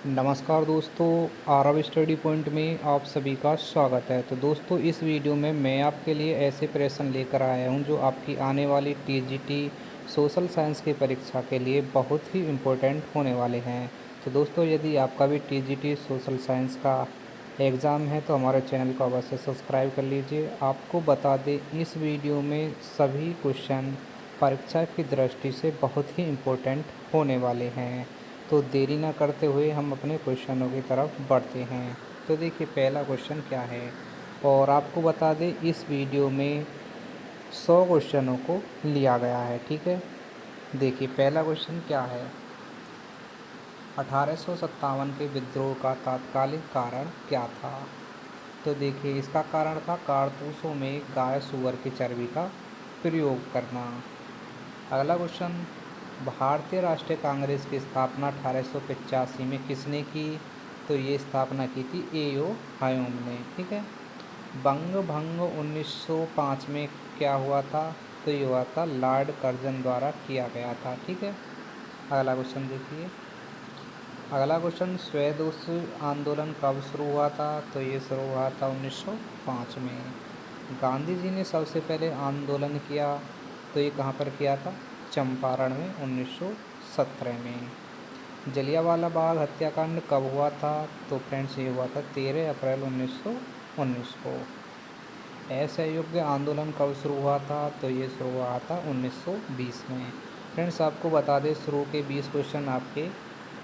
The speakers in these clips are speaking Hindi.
नमस्कार दोस्तों, आरव स्टडी पॉइंट में आप सभी का स्वागत है। तो दोस्तों, इस वीडियो में मैं आपके लिए ऐसे प्रश्न लेकर आया हूं जो आपकी आने वाली टीजीटी सोशल साइंस की परीक्षा के लिए बहुत ही इम्पोर्टेंट होने वाले हैं। तो दोस्तों, यदि आपका भी टीजीटी सोशल साइंस का एग्ज़ाम है तो हमारे चैनल को अवश्य सब्सक्राइब कर लीजिए। आपको बता दें, इस वीडियो में सभी क्वेश्चन परीक्षा की दृष्टि से बहुत ही इम्पोर्टेंट होने वाले हैं। तो देरी ना करते हुए हम अपने क्वेश्चनों की तरफ बढ़ते हैं। तो देखिए, पहला क्वेश्चन क्या है, और आपको बता दें इस वीडियो में 100 क्वेश्चनों को लिया गया है। ठीक है, देखिए पहला क्वेश्चन क्या है। 1857 के विद्रोह का तात्कालिक कारण क्या था। तो देखिए, इसका कारण था कारतूसों में गाय सुअर की चर्बी का प्रयोग करना। अगला क्वेश्चन, भारतीय राष्ट्रीय कांग्रेस की स्थापना 1885 में किसने की। तो ये स्थापना की थी एओ हयोम ने। ठीक है। बंग भंग 1905 में क्या हुआ था। तो ये हुआ था लॉर्ड कर्जन द्वारा किया गया था। ठीक है। अगला क्वेश्चन देखिए। अगला क्वेश्चन, स्वदेश आंदोलन कब शुरू हुआ था। तो ये शुरू हुआ था 1905 में। गांधी जी ने सबसे पहले आंदोलन किया तो ये कहाँ पर किया था, चंपारण में 1917 में। जलियांवाला बाग हत्याकांड कब हुआ था। तो फ्रेंड्स ये हुआ था 13 अप्रैल 1919 को। असहयोग आंदोलन कब शुरू हुआ था। तो ये शुरू हुआ था 1920 में। फ्रेंड्स आपको बता दें, शुरू के 20 क्वेश्चन आपके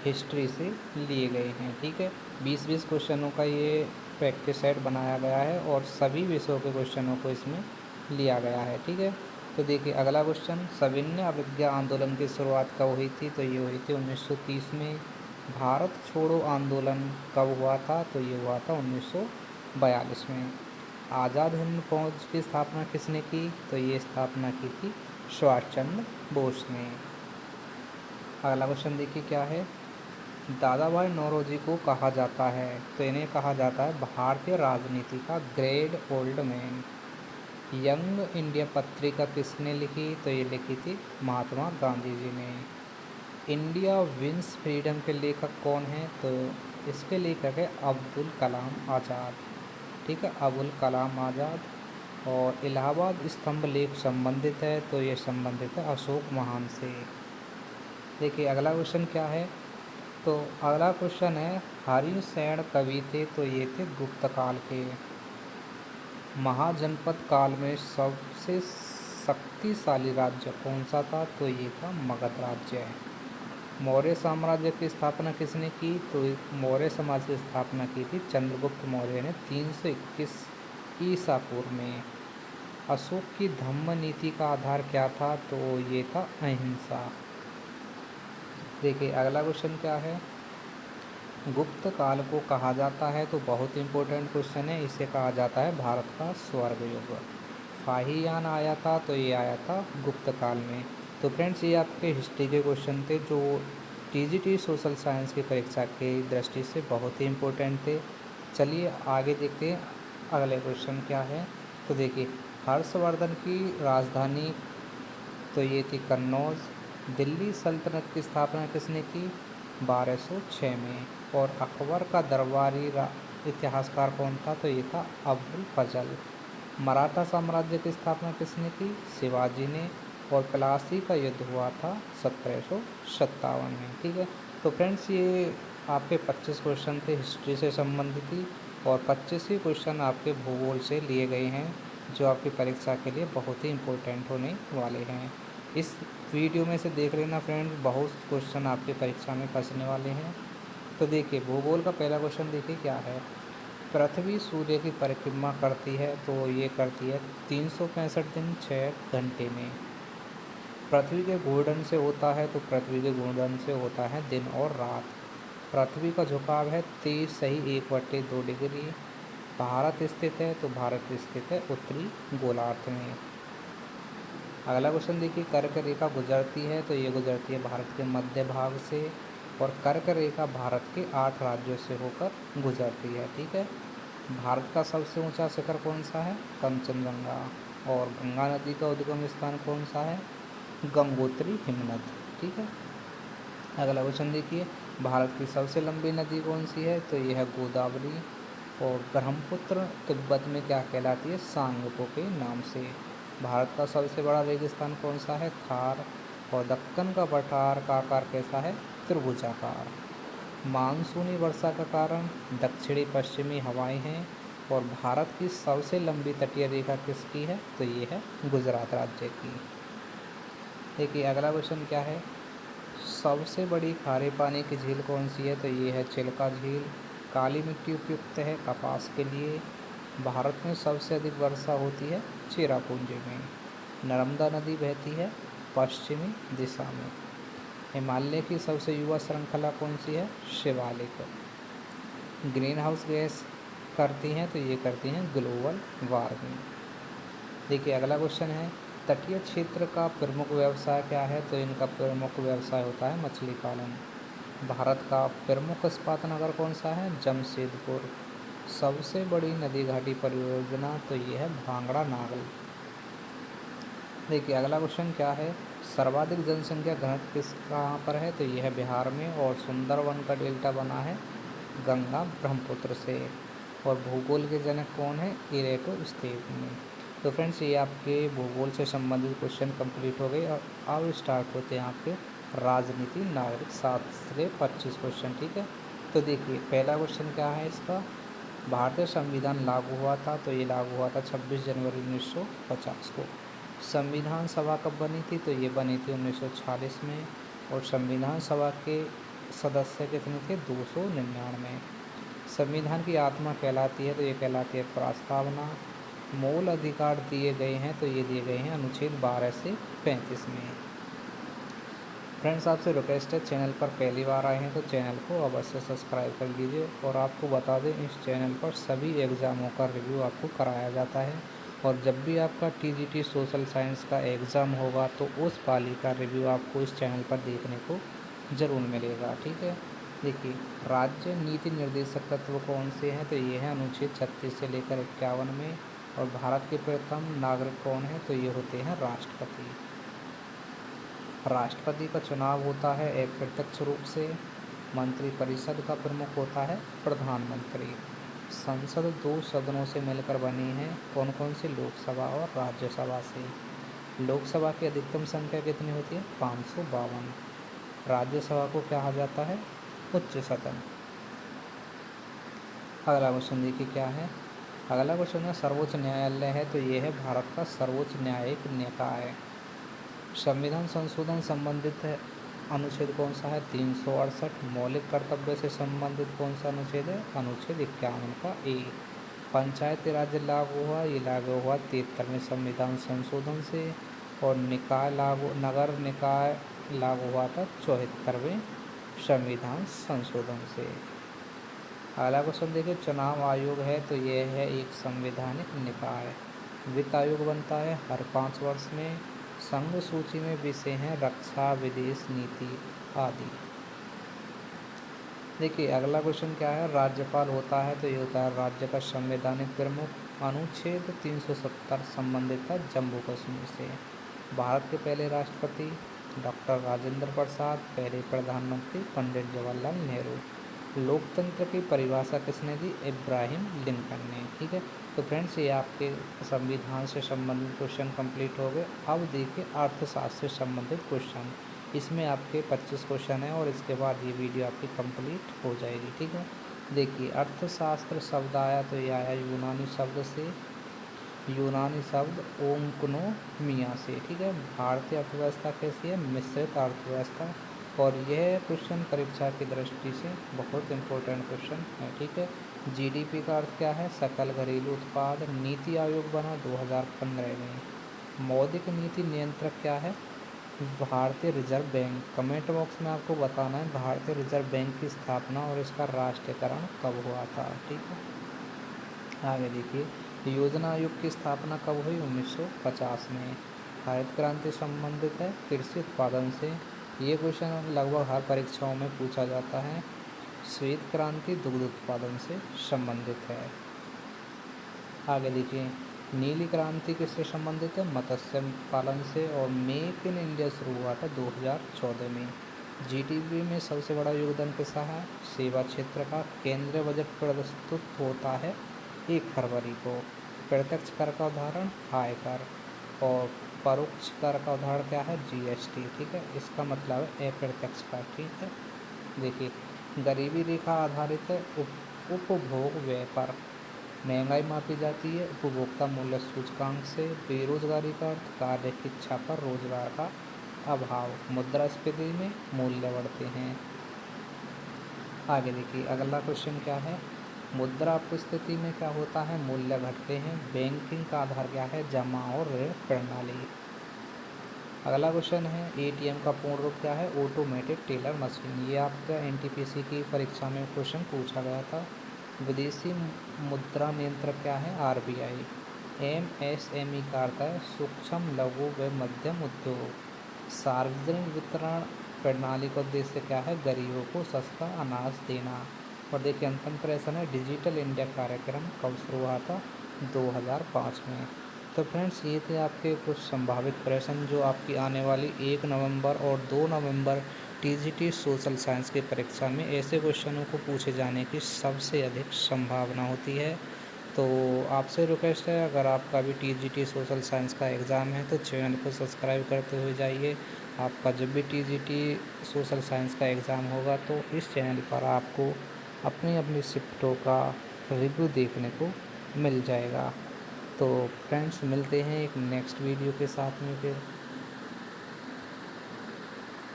हिस्ट्री से लिए गए हैं। ठीक है, 20-20 क्वेश्चनों का ये प्रैक्टिस सेट बनाया गया है और सभी विषयों के क्वेश्चनों को इसमें लिया गया है। ठीक है। तो देखिए अगला क्वेश्चन, सविनय अवज्ञा आंदोलन की शुरुआत कब हुई थी। तो ये हुई थी 1930 में। भारत छोड़ो आंदोलन कब हुआ था। तो ये हुआ था 1942 में। आज़ाद हिंद फौज की स्थापना किसने की। तो ये स्थापना की थी सुभाष चंद्र बोस ने। अगला क्वेश्चन देखिए क्या है। दादा भाई नौरोजी को कहा जाता है। तो इन्हें कहा जाता है भारतीय राजनीति का great old man. Young India पत्रिका किसने लिखी। तो ये लिखी थी महात्मा गांधी जी ने। इंडिया विंस फ्रीडम के लेखक कौन हैं। तो इसके लेखक है अब्दुल कलाम आज़ाद। ठीक है, अबुल कलाम आज़ाद। और इलाहाबाद स्तंभ लेख संबंधित है। तो ये संबंधित है अशोक महान से। देखिए अगला क्वेश्चन क्या है। तो अगला क्वेश्चन है, हरि सेन कवि थे। तो ये थे गुप्त काल के। महाजनपद काल में सबसे शक्तिशाली राज्य कौन सा था। तो ये था मगध राज्य। मौर्य साम्राज्य की स्थापना किसने की। तो मौर्य समाज की स्थापना की थी चंद्रगुप्त मौर्य ने 321 ईसा पूर्व में। अशोक की धम्म नीति का आधार क्या था। तो ये था अहिंसा। देखिए अगला क्वेश्चन क्या है। गुप्त काल को कहा जाता है। तो बहुत इंपॉर्टेंट क्वेश्चन है, इसे कहा जाता है भारत का स्वर्ग युग। फाहियान आया था। तो ये आया था गुप्त काल में। तो फ्रेंड्स ये आपके हिस्ट्री के क्वेश्चन थे जो टीजीटी सोशल साइंस की परीक्षा की दृष्टि से बहुत ही इम्पोर्टेंट थे। चलिए आगे देखते हैं अगले क्वेश्चन क्या है। तो देखिए, हर्षवर्धन की राजधानी तो ये थी कन्नौज। दिल्ली सल्तनत की स्थापना किसने की, 1206 में। और अकबर का दरबारी इतिहासकार कौन था। तो ये था अब्दुल फजल। मराठा साम्राज्य की स्थापना किसने की, शिवाजी ने। और प्लासी का युद्ध हुआ था 1757 में। ठीक है। तो फ्रेंड्स ये आपके 25 क्वेश्चन थे हिस्ट्री से संबंधित ही, और 25 ही क्वेश्चन आपके भूगोल से लिए गए हैं जो आपकी परीक्षा के लिए बहुत ही इम्पोर्टेंट होने वाले हैं। इस वीडियो में से देख लेना फ्रेंड्स, बहुत क्वेश्चन आपकी परीक्षा में फंसने वाले हैं। तो देखिए भूगोल का पहला क्वेश्चन देखिए क्या है। पृथ्वी सूर्य की परिक्रमा करती है। तो ये करती है 365 दिन 6 घंटे में। पृथ्वी के घूर्णन से होता है। तो पृथ्वी के घूर्णन से होता है दिन और रात। पृथ्वी का झुकाव है 23.1/2 डिग्री। भारत स्थित है। तो भारत स्थित है उत्तरी गोलार्ध में। अगला क्वेश्चन देखिए, कर्क रेखा गुजरती है। तो ये गुजरती है भारत के मध्य भाग से। और कर्क रेखा भारत के 8 राज्यों से होकर गुजरती है। ठीक है। भारत का सबसे ऊंचा शिखर कौन सा है, कंचनजंगा। और गंगा नदी का उद्गम स्थान कौन सा है, गंगोत्री हिमनद। ठीक है। अगला क्वेश्चन देखिए, भारत की सबसे लंबी नदी कौन सी है? तो ये है गोदावरी। और ब्रह्मपुत्र तिब्बत में क्या कहलाती है? सांगपो के नाम से। भारत का सबसे बड़ा रेगिस्तान कौन सा है? थार। और दक्कन का पठार का आकार कैसा है? त्रिभुजाकार। मानसूनी वर्षा का कारण दक्षिणी पश्चिमी हवाएं हैं। और भारत की सबसे लंबी तटीय रेखा किसकी है? तो ये है गुजरात राज्य की। देखिए अगला क्वेश्चन क्या है? सबसे बड़ी खारे पानी की झील कौन सी है? तो ये है चिल्का झील। काली मिट्टी उपयुक्त है कपास के लिए। भारत में सबसे अधिक वर्षा होती है चेरापूंजी में। नर्मदा नदी बहती है पश्चिमी दिशा में। हिमालय की सबसे युवा श्रृंखला कौन सी है? शिवालिक। ग्रीन हाउस गैस करती हैं तो ये करती हैं ग्लोबल वार्मिंग। देखिए अगला क्वेश्चन है, तटीय क्षेत्र का प्रमुख व्यवसाय क्या है? तो इनका प्रमुख व्यवसाय होता है मछली पालन। भारत का प्रमुख इस्पात नगर कौन सा है? जमशेदपुर। सबसे बड़ी नदी घाटी परियोजना तो ये है भांगड़ा नागल। देखिए अगला क्वेश्चन क्या है, सर्वाधिक जनसंख्या घनत्व किस कहाँ पर है? तो यह है बिहार में। और सुंदरवन का डेल्टा बना है गंगा ब्रह्मपुत्र से। और भूगोल के जनक कौन है? इरेटोस्थेनी। तो फ्रेंड्स ये आपके भूगोल से संबंधित क्वेश्चन कंप्लीट हो गए। और अब स्टार्ट होते हैं आपके राजनीति नागरिक शास्त्र के 25 क्वेश्चन। ठीक है, तो देखिए पहला क्वेश्चन क्या है इसका, भारतीय संविधान लागू हुआ था? तो ये लागू हुआ था 26 जनवरी 1950 को। संविधान सभा कब बनी थी? तो ये बनी थी 1946 में। और संविधान सभा के सदस्य कितने थे? 299। संविधान की आत्मा कहलाती है? तो ये कहलाती है प्रस्तावना। मूल अधिकार दिए गए हैं? तो ये दिए गए हैं अनुच्छेद 12 से 35 में। फ्रेंड्स आपसे रिक्वेस्ट है, चैनल पर पहली बार आए हैं तो चैनल को अवश्य सब्सक्राइब कर लीजिए। और आपको बता दें इस चैनल पर सभी एग्ज़ामों का रिव्यू आपको कराया जाता है। और जब भी आपका टीजीटी सोशल साइंस का एग्ज़ाम होगा तो उस पाली का रिव्यू आपको इस चैनल पर देखने को ज़रूर मिलेगा। ठीक है, देखिए राज्य नीति निर्देशक तत्व कौन से हैं? तो ये है अनुच्छेद 36 से लेकर 51 में। और भारत के प्रथम नागरिक कौन है? तो ये होते हैं राष्ट्रपति। राष्ट्रपति का चुनाव होता है अप्रत्यक्ष रूप से। मंत्रिपरिषद का प्रमुख होता है प्रधानमंत्री। संसद 2 सदनों से मिलकर बनी है, कौन कौन से? लोकसभा और राज्यसभा से। लोकसभा की अधिकतम संख्या कितनी होती है? 552। राज्यसभा को कहा जाता है उच्च सदन। अगला क्वेश्चन देखिए क्या है, अगला क्वेश्चन है सर्वोच्च न्यायालय है? तो ये है भारत का सर्वोच्च न्यायिक निकाय। संविधान संशोधन संबंधित है अनुच्छेद कौन सा है? 368। मौलिक कर्तव्य से संबंधित कौन सा अनुच्छेद है? अनुच्छेद 51 का ए। पंचायती राज्य लागू हुआ? ये लागू हुआ 73वें संविधान संशोधन से। और निकाय लागू, नगर निकाय लागू हुआ था 74वें संविधान संशोधन से। अगला क्वेश्चन देखिए, चुनाव आयोग है? तो ये है एक संवैधानिक निकाय। वित्त आयोग बनता है हर 5 वर्ष में। संघ सूची में विषय हैं रक्षा, विदेश नीति आदि। देखिए अगला क्वेश्चन क्या है, राज्यपाल होता है? तो ये होता है राज्य का संवैधानिक प्रमुख। अनुच्छेद 370 संबंधित था जम्मू कश्मीर से। भारत के पहले राष्ट्रपति डॉक्टर राजेंद्र प्रसाद। पहले प्रधानमंत्री पंडित जवाहरलाल नेहरू। लोकतंत्र की परिभाषा किसने दी? इब्राहिम लिंकन ने। ठीक है, तो फ्रेंड्स ये आपके संविधान से संबंधित क्वेश्चन कंप्लीट हो गए। अब देखिए अर्थशास्त्र से संबंधित क्वेश्चन, इसमें आपके 25 क्वेश्चन हैं और इसके बाद ये वीडियो आपकी कंप्लीट हो जाएगी। ठीक है, देखिए अर्थशास्त्र शब्द आया तो ये आया यूनानी शब्द से, यूनानी शब्द ओंकनोमिया से। ठीक है, भारतीय अर्थव्यवस्था कैसी है? मिश्रित अर्थव्यवस्था। और यह क्वेश्चन परीक्षा की दृष्टि से बहुत इंपॉर्टेंट क्वेश्चन है। ठीक है, जीडीपी का अर्थ क्या है? सकल घरेलू उत्पाद। नीति आयोग बना 2015 में। मौद्रिक नीति नियंत्रक क्या है? भारतीय रिजर्व बैंक। कमेंट बॉक्स में आपको बताना है भारतीय रिजर्व बैंक की स्थापना और इसका राष्ट्रीयकरण कब हुआ था। ठीक है, आगे देखिए योजना आयोग की स्थापना कब हुई? 1950 में। हरित क्रांति संबंधित है कृषि उत्पादन से। ये क्वेश्चन लगभग हर परीक्षाओं में पूछा जाता है। श्वेत क्रांति दुग्ध उत्पादन से संबंधित है। आगे देखिए नीली क्रांति किससे संबंधित है? मत्स्य पालन से। और मेक इन इंडिया शुरू हुआ था 2014 में। जीडीपी में सबसे बड़ा योगदान किसका है? सेवा क्षेत्र का। केंद्रीय बजट प्रस्तुत होता है 1 फरवरी को। प्रत्यक्ष कर का उदाहरण आयकर, और परोक्ष कर का उदाहरण क्या है? जीएसटी। ठीक है, इसका मतलब है अप्रत्यक्ष कर। ठीक है, देखिए गरीबी रेखा आधारित है उपभोग व्यय पर। महंगाई मापी जाती है उपभोक्ता मूल्य सूचकांक से। बेरोजगारी का अर्थ कार्य की इच्छा पर रोजगार का अभाव। मुद्रास्फीति में मूल्य बढ़ते हैं। आगे देखिए अगला क्वेश्चन क्या है? मुद्रा अपस्थिति में क्या होता है? मूल्य घटते हैं। बैंकिंग का आधार क्या है? जमा और ऋण प्रणाली। अगला क्वेश्चन है एटीएम का पूर्ण रूप क्या है? Automated teller machine. ये आपका एनटीपीसी की परीक्षा में क्वेश्चन पूछा गया था। विदेशी मुद्रा नियंत्रक क्या है? आरबीआई। एमएसएमई का अर्थ है सूक्ष्म लघु व मध्यम उद्योग। सार्वजनिक वितरण प्रणाली का उद्देश्य क्या है? गरीबों को सस्ता अनाज देना। और देखिए अंतिम प्रश्न है डिजिटल इंडिया कार्यक्रम कब शुरू हुआ था? 2005 में। तो फ्रेंड्स ये थे आपके कुछ संभावित प्रश्न जो आपकी आने वाली 1 नवंबर और 2 नवंबर टीजीटी सोशल साइंस की परीक्षा में ऐसे क्वेश्चनों को पूछे जाने की सबसे अधिक संभावना होती है। तो आपसे रिक्वेस्ट है अगर आपका भी टीजीटी सोशल साइंस का एग्ज़ाम है तो चैनल को सब्सक्राइब करते हुए जाइए। आपका जब भी टीजीटी सोशल साइंस का एग्ज़ाम होगा तो इस चैनल पर आपको अपनी अपनी शिफ्टों का रिव्यू देखने को मिल जाएगा। तो फ्रेंड्स मिलते हैं एक नेक्स्ट वीडियो के साथ में फिर।